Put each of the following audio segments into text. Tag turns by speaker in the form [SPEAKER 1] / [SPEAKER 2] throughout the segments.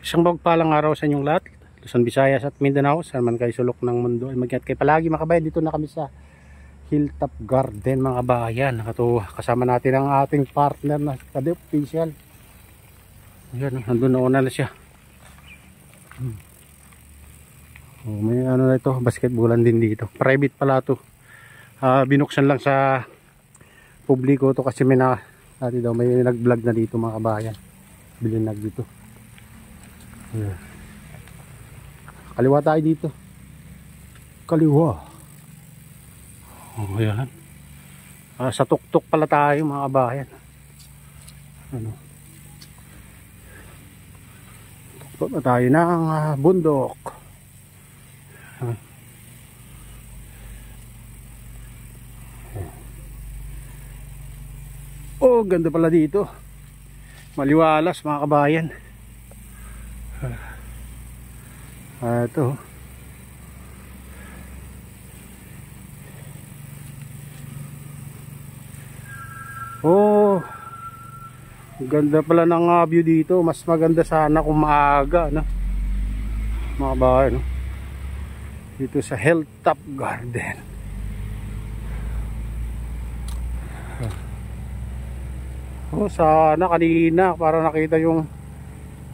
[SPEAKER 1] Isang magpalang araw sa inyong lahat, Luzon, Visayas at Mindanao, saan man kayo sulok ng mundo ay mag-ingat kayo palagi mga kabayan. Dito na kami sa Hilltop Garden mga kabayan. Kasama natin ang ating partner na Kadep Official. Ayan, nandun na una na siya. May ano na ito, basketballan din dito. Private pala ito. Binuksan lang sa publiko to kasi may nag-vlog na dito mga kabayan. Bilinag dito. Ayan. Kaliwa tayo dito. Kaliwa. Ayan. Sa tuktok pala tayo mga kabayan. Ano? Tuktok na tayo ng bundok. Oh, ganda pala dito. Maliwalas mga kabayan. Ito. Oh, ganda pala ng view dito. Mas maganda sana kung maaga, no? Mga kabayan, no? Dito sa Hilltop Garden. Oh, sana kanina para nakita yung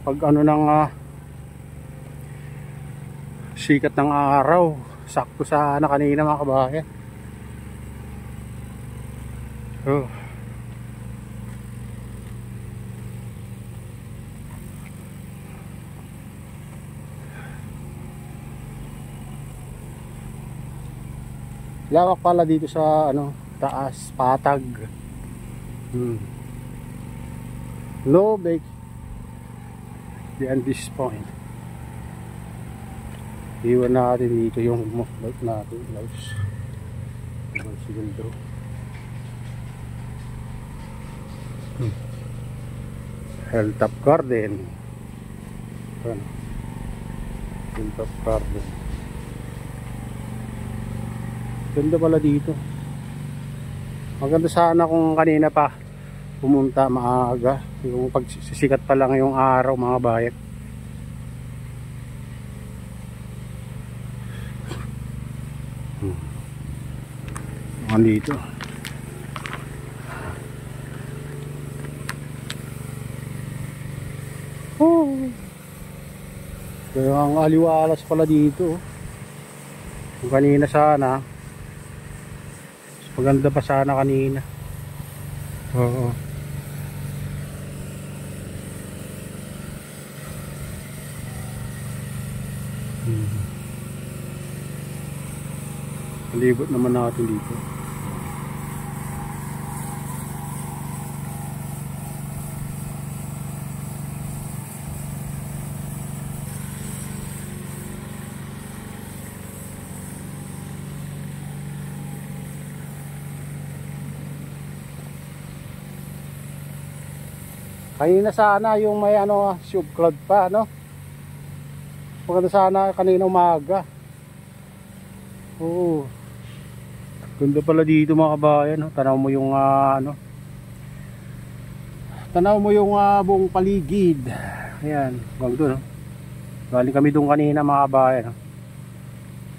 [SPEAKER 1] pag ano ng sikat ng araw. Sakto sana kanina mga kabayan. Oh. Lawak pala dito sa ano, taas, patag. Low bake beyond this point. Iwan natin dito yung bike natin guys. Siguro Hilltop Garden. Hilltop Garden. Ganda pala dito. Maganda sana kung kanina pa pumunta maaga, yung pagsisikat pa lang yung araw mga bayan. Dito kaya ang aliwalas pala dito. Kung kanina sana maganda pa sana kanina. Oo. Palibot naman natin dito. Kanina sana yung may ano, sub cloud pa, no? Maganda sana kanina umaga. Oo. Ganda pala dito mga kabayan, no? Tanaw mo yung ano. Tanaw mo yung buong paligid. Ayan, hanggang doon, no? Galing kami doon kanina mga kabayan, no?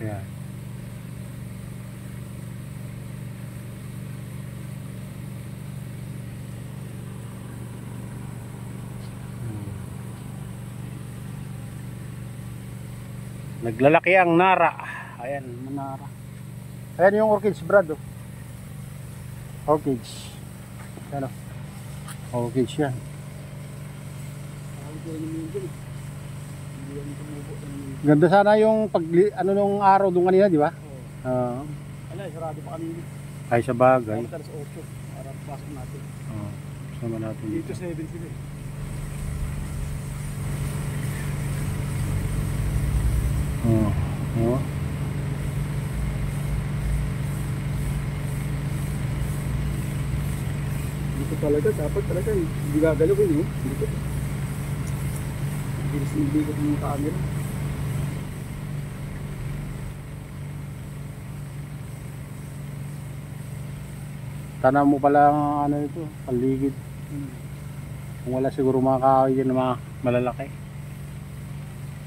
[SPEAKER 1] Ayan. Naglalaki ang nara. Ayan, manara. Ayan yung orchids brad, oh. Orchids. Ayan, oh. Orchids yan. Ganda sana yung pag ano nung araw doon kanina, di ba? Oo. Ala, sarado pa kanina. Ay sa bagay. Alas 8 para pasok natin. Oo. Sama natin dito 7 sila. Oh. Dito talaga, dapat talaga hindi gagalawin, eh. Dito. Bilis niligot ng camera. Tanaw mo pala ang ano ito, paligid. Kung wala siguro mga kahoy dyan na mga malalaki.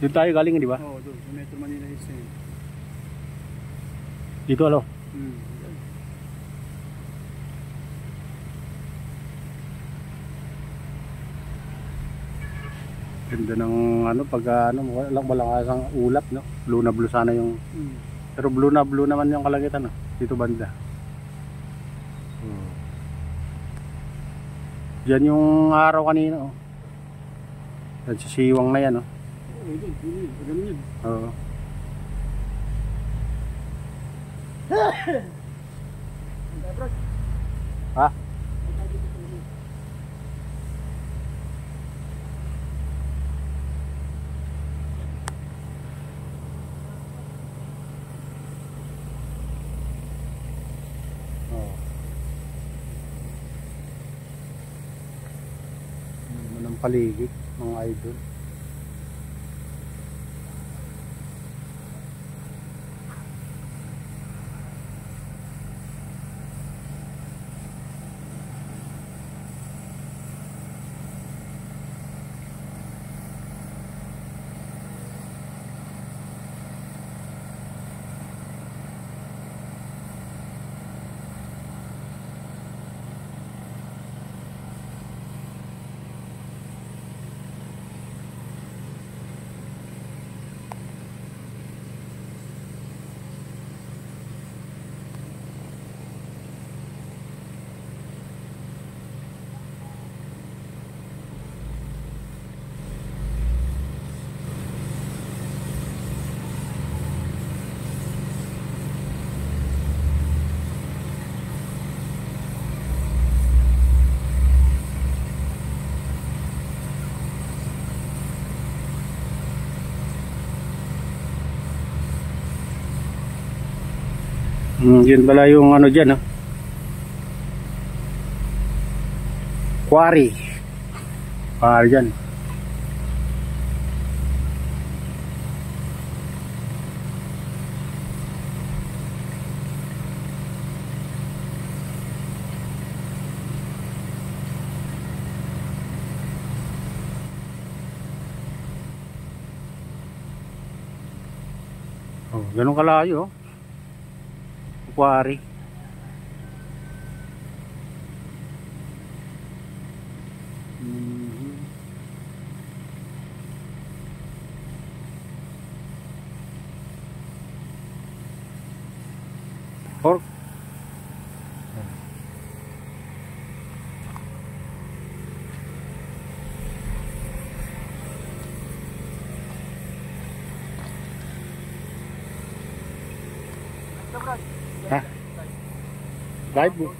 [SPEAKER 1] Doon tayo galing, di ba?
[SPEAKER 2] Oo, doon. Sa Metro Manila Hills na yun.
[SPEAKER 1] Dito, alo.
[SPEAKER 2] Hmm.
[SPEAKER 1] Ganda ng ano, pag ano, walang kasang ulap, no? Blue na blue sana yung...
[SPEAKER 2] Hmm.
[SPEAKER 1] Pero blue na blue naman yung kalagitan, no? Dito banda. Diyan yung araw kanina, oh. Diyan sa siwang na yan, oh.
[SPEAKER 2] Oo, doon. Ganun yun.
[SPEAKER 1] Oo. Ha? Oo. Ang paligid, mga idol. Yun pala yung ano dyan, ha? Quarry. Quarry dyan. Oh, ganun kalayo, oh. Quarry. Or ha? Live mo.